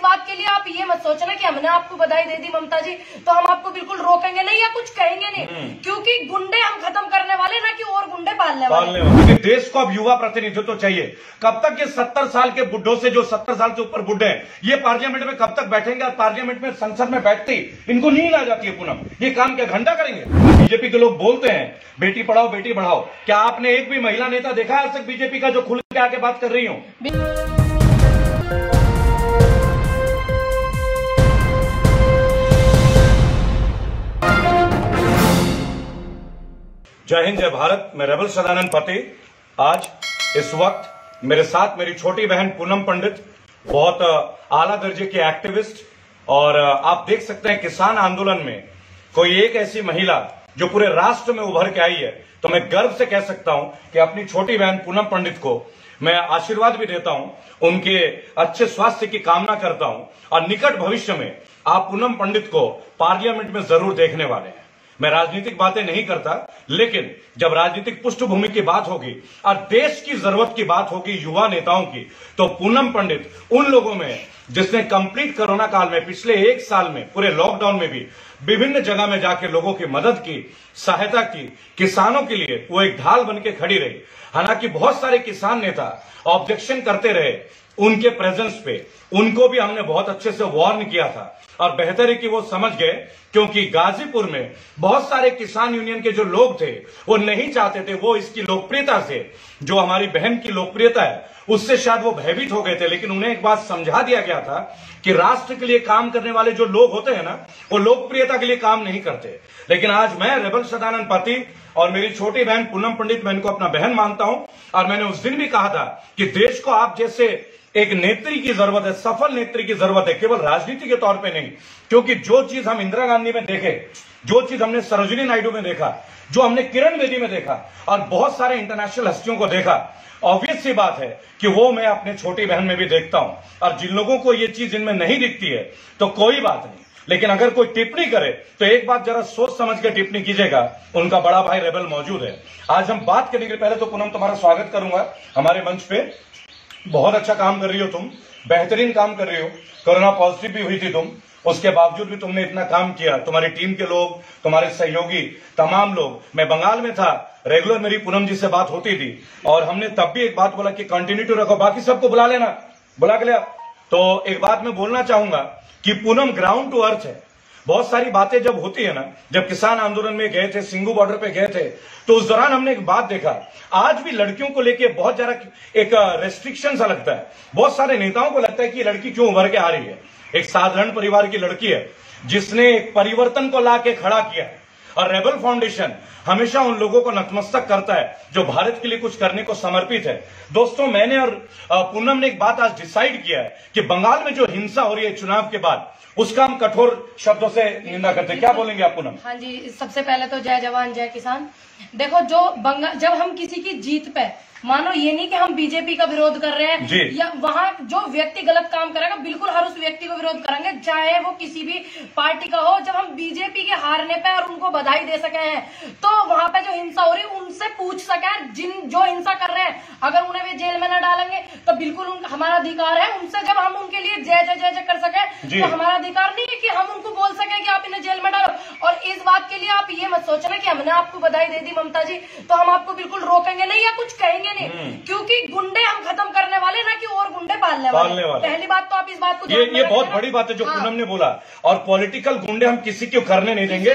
बात के लिए आप ये मत सोचना कि हमने आपको बधाई दे दी ममता जी तो हम आपको बिल्कुल रोकेंगे नहीं या कुछ कहेंगे नहीं, क्योंकि गुंडे हम खत्म करने वाले ना कि और गुंडे पालने वाले। देश को अब युवा प्रतिनिधित्व तो चाहिए। कब तक ये 70 साल के बुड्ढों से, जो 70 साल से ऊपर बुड्ढे हैं, ये पार्लियामेंट में कब तक बैठेंगे? पार्लियामेंट में, संसद में बैठते ही इनको नींद आ जाती है। पूनम, ये काम क्या घंटा करेंगे? बीजेपी के लोग बोलते हैं बेटी पढ़ाओ बेटी बढ़ाओ, क्या आपने एक भी महिला नेता देखा है आज तक बीजेपी का जो खुल के आके बात कर रही हो? जय हिंद, जय भारत। मैं रेबल सदानंद पति। आज इस वक्त मेरे साथ मेरी छोटी बहन पूनम पंडित, बहुत आला दर्जे की एक्टिविस्ट, और आप देख सकते हैं किसान आंदोलन में कोई एक ऐसी महिला जो पूरे राष्ट्र में उभर के आई है। तो मैं गर्व से कह सकता हूं कि अपनी छोटी बहन पूनम पंडित को मैं आशीर्वाद भी देता हूं, उनके अच्छे स्वास्थ्य की कामना करता हूं, और निकट भविष्य में आप पूनम पंडित को पार्लियामेंट में जरूर देखने वाले हैं। मैं राजनीतिक बातें नहीं करता, लेकिन जब राजनीतिक पृष्ठभूमि की बात होगी और देश की जरूरत की बात होगी युवा नेताओं की, तो पूनम पंडित उन लोगों में जिसने कंप्लीट कोरोना काल में, पिछले 1 साल में, पूरे लॉकडाउन में भी विभिन्न जगह में जाके लोगों की मदद की, सहायता की, किसानों के लिए वो एक ढाल बन के खड़ी रही। हालांकि बहुत सारे किसान नेता ऑब्जेक्शन करते रहे उनके प्रेजेंस पे, उनको भी हमने बहुत अच्छे से वार्न किया था, और बेहतर है कि वो समझ गए, क्योंकि गाजीपुर में बहुत सारे किसान यूनियन के जो लोग थे वो नहीं चाहते थे, वो इसकी लोकप्रियता से, जो हमारी बहन की लोकप्रियता है उससे शायद वो भयभीत हो गए थे। लेकिन उन्हें एक बात समझा दिया गया था कि राष्ट्र के लिए काम करने वाले जो लोग होते हैं ना, वो लोकप्रियता के लिए काम नहीं करते। लेकिन आज मैं रेबल सदानंद पति और मेरी छोटी बहन पूनम पंडित, मैं इनको अपना बहन मानता हूं, और मैंने उस दिन भी कहा था कि देश को आप जैसे एक नेत्री की जरूरत है, सफल नेत्री की जरूरत है, केवल राजनीति के तौर पे नहीं। क्योंकि जो चीज हम इंदिरा गांधी में देखे, जो चीज हमने सरोजिनी नायडू में देखा, जो हमने किरण बेदी में देखा, और बहुत सारे इंटरनेशनल हस्तियों को देखा, ऑब्वियस सी बात है कि वो मैं अपने छोटी बहन में भी देखता हूं। और जिन लोगों को ये चीज इनमें नहीं दिखती है तो कोई बात नहीं, लेकिन अगर कोई टिप्पणी करे तो एक बात जरा सोच समझ के टिप्पणी कीजिएगा। उनका बड़ा भाई रेबल मौजूद है। आज हम बात करने के पहले तो पूनम तुम्हारा स्वागत करूंगा हमारे मंच पे। बहुत अच्छा काम कर रही हो तुम, बेहतरीन काम कर रही हो। कोरोना पॉजिटिव भी हुई थी तुम, उसके बावजूद भी तुमने इतना काम किया। तुम्हारी टीम के लोग, तुम्हारे सहयोगी, तमाम लोग। मैं बंगाल में था, रेगुलर मेरी पूनम जी से बात होती थी, और हमने तब भी एक बात बोला कि कंटिन्यूटी रखो, बाकी सबको बुला लेना, बुला के लिया। तो एक बात मैं बोलना चाहूंगा कि पूनम ग्राउंड टू अर्थ है। बहुत सारी बातें जब होती है ना, जब किसान आंदोलन में गए थे, सिंगू बॉर्डर पे गए थे, तो उस दौरान हमने एक बात देखा, आज भी लड़कियों को लेके बहुत ज्यादा एक रेस्ट्रिक्शन सा लगता है। बहुत सारे नेताओं को लगता है कि लड़की क्यों उभर के आ रही है। एक साधारण परिवार की लड़की है जिसने एक परिवर्तन को ला के खड़ा किया है, और रेबल फाउंडेशन हमेशा उन लोगों को नतमस्तक करता है जो भारत के लिए कुछ करने को समर्पित है। दोस्तों, मैंने और पूनम ने एक बात आज डिसाइड किया है कि बंगाल में जो हिंसा हो रही है चुनाव के बाद, उसका हम कठोर शब्दों से निंदा करते हैं। क्या बोलेंगे आप पूनम? हाँ जी, सबसे पहले तो जय जवान जय किसान। देखो, जब हम किसी की जीत पे, मानो ये नहीं कि हम बीजेपी का विरोध कर रहे हैं या वहाँ जो व्यक्ति गलत काम करेगा बिल्कुल हर उस व्यक्ति को विरोध करेंगे, चाहे वो किसी भी पार्टी का हो। जब हम बीजेपी के हारने पे और उनको बधाई दे सके हैं, तो वहाँ पे जो हिंसा हो रही है उनसे पूछ सके, जो हिंसा कर रहे हैं, अगर उन्हें वे जेल में न डालेंगे तो बिल्कुल हमारा अधिकार है उनसे, जब हम उनके लिए जय जय जय जय कर सके, तो हमारा अधिकार नहीं है कि हम उनको बोल सके कि आप इन्हें जेल में डालो। और इस बात के लिए आप ये मत सोचना कि हमने आपको बधाई दे दी ममता जी तो हम आपको बिल्कुल रोकेंगे नहीं या कुछ कहेंगे नहीं, क्योंकि गुंडे हम खत्म करने वाले ना कि और गुंडे पालने वाले। पहली बात तो आप इस बात को ये बहुत बड़ी बात है जो पूनम ने बोला। और पॉलिटिकल गुंडे हम किसी को करने नहीं देंगे।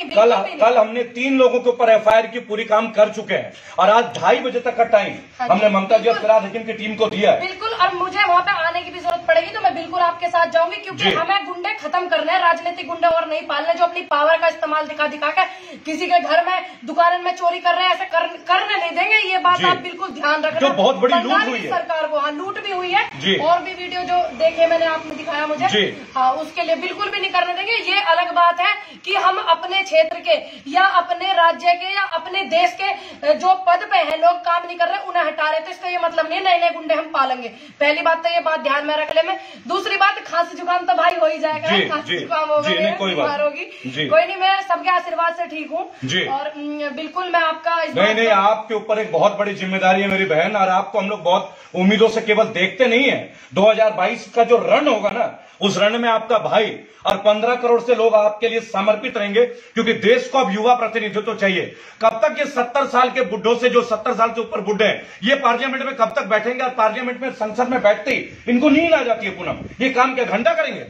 कल हमने 3 लोगों के ऊपर एफआईआर की पूरी काम कर चुके हैं, और आज 2:30 बजे तक का टाइम हमने ममता जी और फिराद हकीम की टीम को दिया है। बिल्कुल, और मुझे वहाँ पे आने की भी जरूरत पड़ेगी तो मैं बिल्कुल आपके साथ जाऊंगी, क्योंकि हमें गुंडे खत्म करने हैं, राजनीतिक गुंडे और नहीं पालने, जो अपनी पावर का इस्तेमाल दिखा के किसी के घर में, दुकान में चोरी कर रहे हैं, ऐसे करने नहीं देंगे। ये बात आप बिल्कुल ध्यान रखना। जो बहुत बड़ी लूट हुई है सरकार को, लूट भी हुई है, और भी वीडियो जो देखे मैंने, आपने दिखाया मुझे, हाँ, उसके लिए बिल्कुल भी नहीं करने देंगे। ये अलग बात है कि हम अपने क्षेत्र के या अपने राज्य के या अपने देश के जो पद पे हैं लोग काम नहीं कर रहे, उन्हें हटा रहे, तो इसका ये मतलब नहीं नए नए गुंडे हम पालेंगे। पहली बात तो ये बात ध्यान में रख ले। में दूसरी बात, खांसी जुकाम तो भाई हो ही जाएगा, खांसी जुकाम होगा, बीमार होगी, कोई नहीं, मैं सबके आशीर्वाद से ठीक हूँ। और बिल्कुल मैं आपका नहीं, आपके ऊपर एक बहुत बड़ी जिम्मेदारी है मेरी बहन, और आपको हम लोग बहुत उम्मीदों से केवल देखते नहीं है। 2022 का जो रण होगा ना, उस रण में आपका भाई और 15 करोड़ से लोग आपके लिए समर्पित रहेंगे, क्योंकि देश को अब युवा प्रतिनिधित्व चाहिए। कब तक ये 70 साल के बुड्ढों से, जो 70 साल से ऊपर बुड्ढे हैं, ये पार्लियामेंट में कब तक बैठेंगे? और पार्लियामेंट में, संसद में बैठते ही इनको नींद आ जाती है। पूनम, ये काम क्या घंटा करेंगे?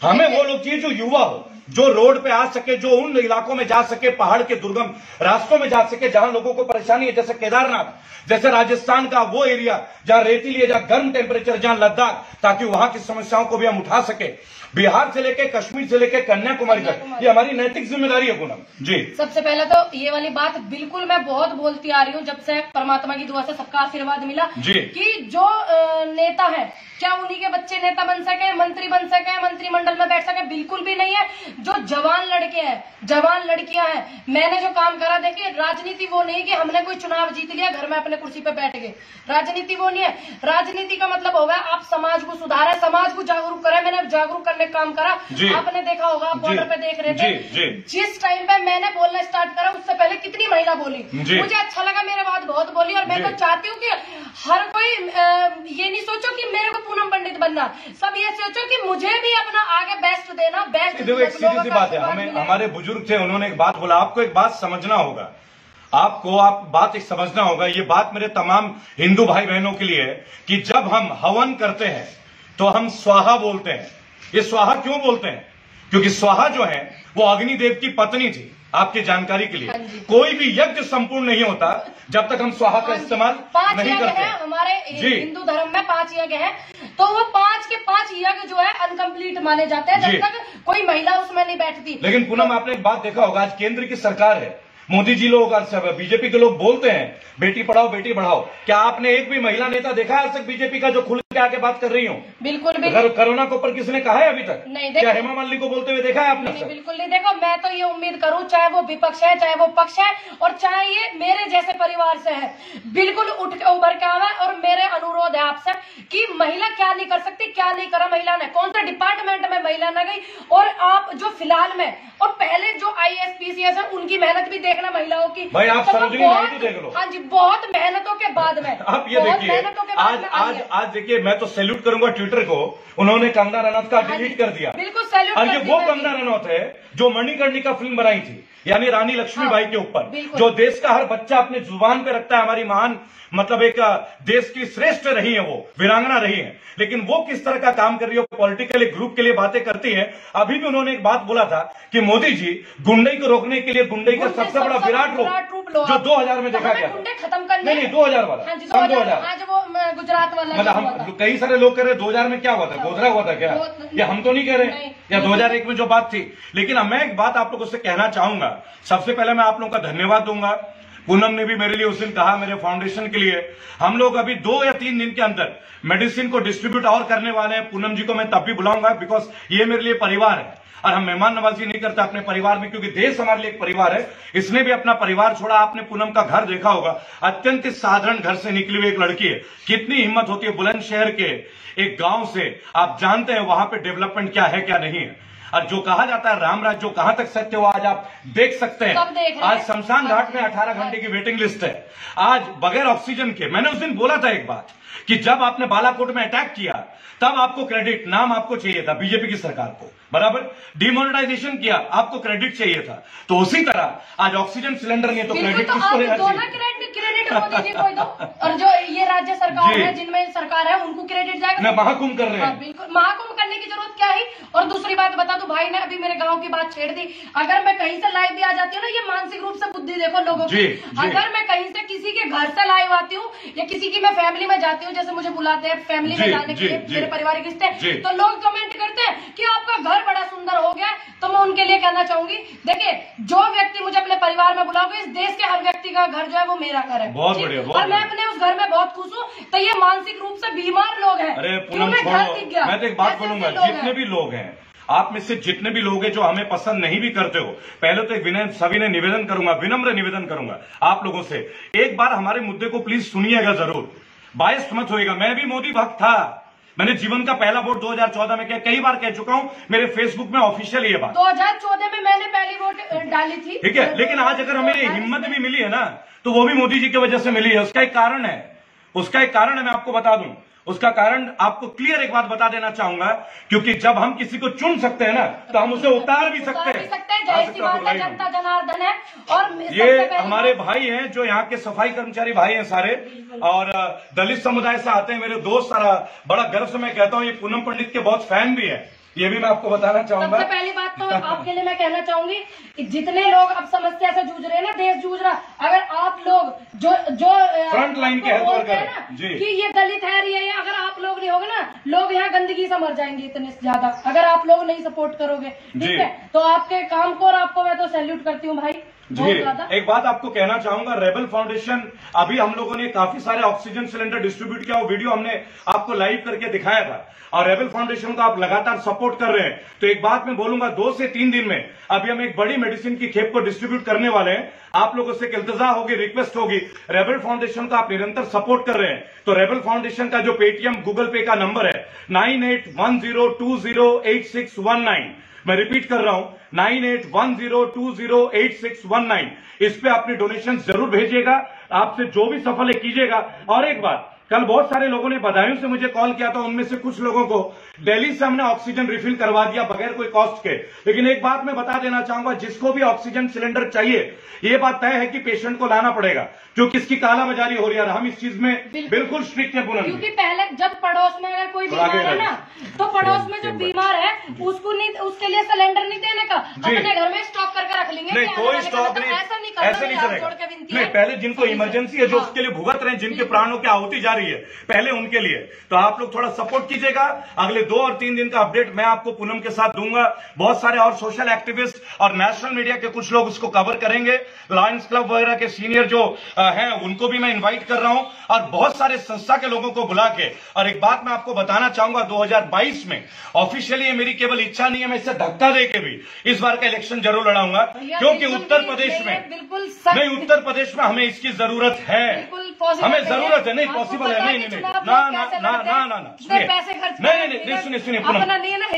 हमें वो लोग चाहिए जो युवा हो, जो रोड पे आ सके, जो उन इलाकों में जा सके, पहाड़ के दुर्गम रास्तों में जा सके जहां लोगों को परेशानी है, जैसे केदारनाथ, जैसे राजस्थान का वो एरिया जहां रेतीली है, जहां गर्म टेम्परेचर, जहां लद्दाख, ताकि वहां की समस्याओं को भी हम उठा सके। बिहार से लेके कश्मीर से लेके कन्याकुमारी तक ये हमारी नैतिक जिम्मेदारी है पूनम जी। सबसे पहले तो ये वाली बात बिल्कुल मैं बहुत बोलती आ रही हूँ, जब से परमात्मा की दुआ से सबका आशीर्वाद मिला कि जो नेता है, क्या उन्हीं के बच्चे नेता बन सके, मंत्री बन सके, मंत्रिमंडल में बैठ सके? बिल्कुल भी नहीं है। जो जवान लड़के हैं, जवान लड़कियां हैं, मैंने जो काम करा, देखिए राजनीति वो नहीं कि हमने कोई चुनाव जीत लिया, घर में अपने कुर्सी पे बैठ गए। राजनीति वो नहीं है। राजनीति का मतलब होगा आप समाज को सुधारें, समाज को जागरूक करें। मैंने जागरूक करने का काम करा। आपने देखा होगा, आप बॉर्डर पे देख रहे थे, जिस टाइम पे मैंने बोलना स्टार्ट करा, उससे पहले कितनी महिला बोली, मुझे अच्छा लगा, मेरे बात बहुत बोली। और मैं तो चाहती हूँ कि हर कोई ये नहीं सोचो कि मेरे को पूनम पंडित बनना, सब ये सोचो कि मुझे भी अपना आगे बेस्ट देना। बेस्ट देखो, एक सीधी सी बात है, हमारे बुजुर्ग थे, उन्होंने एक बात बोला, आपको एक बात समझना होगा, आप बात एक समझना होगा, ये बात मेरे तमाम हिंदू भाई बहनों के लिए है कि जब हम हवन करते हैं तो हम स्वाहा बोलते हैं। ये स्वाहा क्यों बोलते हैं? क्योंकि स्वाहा जो है वो अग्निदेव की पत्नी थी। आपकी जानकारी के लिए, कोई भी यज्ञ संपूर्ण नहीं होता जब तक हम स्वाहा का इस्तेमाल नहीं करते। हमारे हिंदू धर्म में 5 यज्ञ है, तो वो 5 के 5 यज्ञ जो है अनकम्प्लीट माने जाते हैं जब तक कोई महिला उसमें नहीं बैठती। लेकिन पूनम, आपने एक बात देखा होगा, आज केंद्र की सरकार है, मोदी जी लोग और बीजेपी के लोग बोलते हैं बेटी पढ़ाओ बेटी बढ़ाओ। क्या आपने एक भी महिला नेता देखा है आज तक बीजेपी का जो खुल के आके बात कर रही हूँ? बिल्कुल भी। कोरोना के ऊपर किसने कहा है अभी तक? नहीं। क्या हेमा मालिनी को बोलते हुए देखा है आपने? बिल्कुल नहीं। देखो, मैं तो ये उम्मीद करूँ, चाहे वो विपक्ष है, चाहे वो पक्ष है, और चाहे ये मेरे जैसे परिवार से है, बिल्कुल उठ के उभर के आवे। और मेरे अनुरोध है आपसे कि महिला क्या नहीं कर सकती, क्या नहीं करा महिला ने, कौन सा डिपार्टमेंट में महिला न गई। और आप जो फिलहाल में और पहले जो IAS PCS है, उनकी मेहनत भी देखना महिलाओं की। भाई आप सरोजिनी नायडू देख लो। हाँ जी, बहुत मेहनतों के बाद में, आप ये देखिए, आज देखिए, मैं तो सैल्यूट करूंगा ट्विटर को, उन्होंने कंगना रनौत का डिलीट कर दिया। बिल्कुल सैल्यूट। और ये वो कंगना रनौत है जो मणिकर्णिका फिल्म बनाई थी, यानी रानी लक्ष्मीबाई के ऊपर, जो देश का हर बच्चा अपने जुबान पे रखता है। हमारी महान, मतलब एक देश की श्रेष्ठ रही है, वो वीरांगना रही है। लेकिन वो किस तरह का काम कर रही है, पॉलिटिकल ग्रुप के लिए बातें करती है। अभी भी उन्होंने एक बात बोला था कि मोदी जी गुंडई को रोकने के लिए, गुंडई का सबसे बड़ा विराट रूप जो 2000 में देखा गया, गुंडे खत्म करने, नहीं 2000 वाला, 2000 आज वो गुजरात वाला, मतलब हम कई सारे लोग कह रहे 2000 में क्या हुआ था, गोधरा हुआ था क्या? ये हम तो नहीं कह रहे, या 2001 में जो बात थी। लेकिन मैं एक बात आप लोगों से कहना चाहूंगा। सबसे पहले मैं आप लोगों का धन्यवाद दूंगा। पूनम ने भी मेरे लिए उस दिन कहा, मेरे फाउंडेशन के लिए, हम लोग अभी 2 या 3 दिन के अंदर मेडिसिन को डिस्ट्रीब्यूट और करने वाले हैं। पूनम जी को मैं तब भी बुलाऊंगा, बिकॉज ये मेरे लिए परिवार है, और हम मेहमान नवाजी नहीं करते अपने परिवार में, क्योंकि देश हमारे लिए एक परिवार है। इसने भी अपना परिवार छोड़ा। आपने पूनम का घर देखा होगा, अत्यंत साधारण घर से निकली हुई एक लड़की है। कितनी हिम्मत होती है बुलंदशहर के एक गांव से, आप जानते हैं वहां पे डेवलपमेंट क्या है क्या नहीं है। और जो कहा जाता है रामराज, जो कहां तक सत्य हो आज आप देख सकते हैं। आज शमशान घाट में 18 घंटे की वेटिंग लिस्ट है, आज बगैर ऑक्सीजन के। मैंने उस दिन बोला था एक बात कि जब आपने बालाकोट में अटैक किया, तब आपको क्रेडिट, नाम आपको चाहिए था बीजेपी की सरकार को, बराबर। डिमोनेटाइजेशन किया, आपको क्रेडिट चाहिए था। तो उसी तरह आज ऑक्सीजन सिलेंडर नहीं है, तो क्रेडिट किसको लेना चाहिए? क्रेडिट मोदी जी को दो, और जो ये राज्य सरकार है, जिनमें सरकार है, उनको क्रेडिट जाएगा। मैं महाकुंभ कर रहे हैं, बिल्कुल महाकुंभ करने की जरूरत क्या है। और दूसरी बात बता दूं, भाई ने अभी मेरे गांव की बात छेड़ दी। अगर मैं कहीं से लाइव भी आ जाती हूँ ना, ये मानसिक रूप से बुद्धि देखो लोगों की। अगर मैं कहीं से किसी के घर से लाइव आती हूँ, या किसी की मैं फैमिली में जाती हूँ, जैसे मुझे बुलाते हैं फैमिली में जाने के लिए, मेरे पारिवारिक रिश्ते, तो लोग कमेंट करते हैं कि आपका घर बड़ा सुंदर हो गया। तो मैं उनके लिए कहना चाहूंगी, देखिए, जो व्यक्ति मुझे अपने परिवार में बुलाओगे, इस देश के हर व्यक्ति का घर जो है वो मेरा घर है। बहुत बढ़िया, और मैं अपने उस घर में बहुत खुश हूँ। तो ये मानसिक रूप से बीमार लोग हैं। अरे पूनम, मैं तो एक बात बोलूंगा, जितने भी लोग हैं, आप में से जितने भी लोग हैं जो हमें पसंद नहीं भी करते हो, पहले तो एक सविनय निवेदन करूंगा, विनम्र निवेदन करूंगा आप लोगों से, एक बार हमारे मुद्दे को प्लीज सुनिएगा जरूर, बायस्ड मत होइएगा। मैं भी मोदी भक्त था, मैंने जीवन का पहला वोट 2014 में किया, कई बार कह चुका हूं मेरे फेसबुक में ऑफिशियल ये बात। 2014 में मैंने पहली वोट डाली थी, ठीक है, लेकिन आज अगर हमें हिम्मत भी मिली है ना, तो वो भी मोदी जी की वजह से मिली है। उसका एक कारण है, मैं आपको बता दूं। उसका कारण आपको क्लियर एक बात बता देना चाहूंगा, क्योंकि जब हम किसी को चुन सकते हैं ना, तो हम उसे उतार भी सकते हैं। जनता जनार्दन है, और ये हमारे भाई हैं जो यहाँ के सफाई कर्मचारी भाई हैं सारे, और दलित समुदाय से आते हैं मेरे दोस्त। सारा बड़ा गर्व से मैं कहता हूँ ये पूनम पंडित के बहुत फैन भी है, ये भी मैं आपको बताना चाहूंगा। सबसे पहली बात तो आपके लिए मैं कहना चाहूंगी कि जितने लोग अब समस्या से जूझ रहे हैं ना, देश जूझ रहा, अगर आप लोग जो फ्रंट लाइन के हेल्थ वर्कर ना कि ये दलित है, ये अगर आप लोग नहीं होगे ना, लोग यहाँ गंदगी से मर जाएंगे इतने ज्यादा, अगर आप लोग नहीं सपोर्ट करोगे, ठीक है। तो आपके काम को और आपको मैं तो सैल्यूट करती हूँ भाई। जी, एक बात आपको कहना चाहूंगा, रेबल फाउंडेशन अभी हम लोगों ने काफी सारे ऑक्सीजन सिलेंडर डिस्ट्रीब्यूट किया, वो वीडियो हमने आपको लाइव करके दिखाया था, और रेबल फाउंडेशन को आप लगातार सपोर्ट कर रहे हैं। तो एक बात मैं बोलूंगा, 2 से 3 दिन में अभी हम एक बड़ी मेडिसिन की खेप को डिस्ट्रीब्यूट करने वाले हैं। आप लोगों से इल्तिजा होगी, रिक्वेस्ट होगी, रेबल फाउंडेशन को आप निरंतर सपोर्ट कर रहे हैं, तो रेबल फाउंडेशन का जो पेटीएम गूगल पे का नंबर है 9810208619, मैं रिपीट कर रहा हूं 9810208619, इस पे अपनी डोनेशन जरूर भेजिएगा, आपसे जो भी सफल है कीजिएगा। और एक बात, कल बहुत सारे लोगों ने बधाइयों से मुझे कॉल किया था, उनमें से कुछ लोगों को दिल्ली से हमने ऑक्सीजन रिफिल करवा दिया बगैर कोई कॉस्ट के। लेकिन एक बात मैं बता देना चाहूंगा, जिसको भी ऑक्सीजन सिलेंडर चाहिए, ये बात तय है कि पेशेंट को लाना पड़ेगा, क्योंकि इसकी कालाबाजारी हो रही है। हम इस चीज में बिल्कुल स्ट्रिक्ट है पूनम, क्योंकि पहले जब पड़ोस में अगर कोई बीमार है ना, तो पड़ोस में जो बीमार है उसको नहीं, उसके लिए सिलेंडर नहीं देने का, अपने घर में स्टॉक करके रख लेंगे। नहीं, कोई स्टॉक नहीं, ऐसे नहीं चलेगा। नहीं, पहले जिनको इमरजेंसी है, जो उसके लिए भुगत रहे हैं, जिनके प्राणों की आहुति जा रही है, पहले उनके लिए तो आप लोग थोड़ा सपोर्ट कीजिएगा। अगले 2 और 3 दिन का अपडेट मैं आपको पूनम के साथ दूंगा। बहुत सारे और सोशल एक्टिविस्ट और नेशनल मीडिया के कुछ लोग उसको कवर करेंगे, लायंस क्लब वगैरह के सीनियर जो हैं उनको भी मैं इनवाइट कर रहा हूं, और बहुत सारे संस्था के लोगों को बुला के। और एक बात मैं आपको बताना चाहूंगा, 2022 में ऑफिशियली ये मेरी केवल इच्छा नहीं है, मैं इसे धक्का देके भी इस बार का इलेक्शन जरूर लड़ाऊंगा, क्योंकि उत्तर प्रदेश में नहीं, उत्तर प्रदेश में हमें इसकी जरूरत है, हमें जरूरत है। नहीं पॉसिबल है, नहीं नहीं ना ना ना ना ना ना सुनिए, नहीं सुनिए पूनम,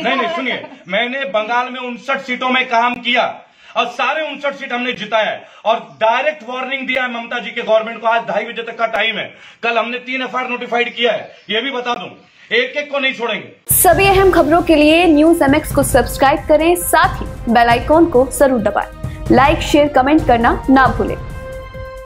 नहीं सुनिए, मैंने बंगाल में 59 सीटों में काम किया और सारे 59 सीट हमने जिताया है, और डायरेक्ट वार्निंग दिया है ममता जी के गवर्नमेंट को। आज 2:30 बजे तक का टाइम है, कल हमने 3 FIR नोटिफाइड किया है, ये भी बता दूं, एक को नहीं छोड़ेंगे। सभी अहम खबरों के लिए न्यूज़ MX को सब्सक्राइब करें, साथ ही बेल आइकॉन को जरूर दबाएं। लाइक, शेयर, कमेंट करना ना भूलें।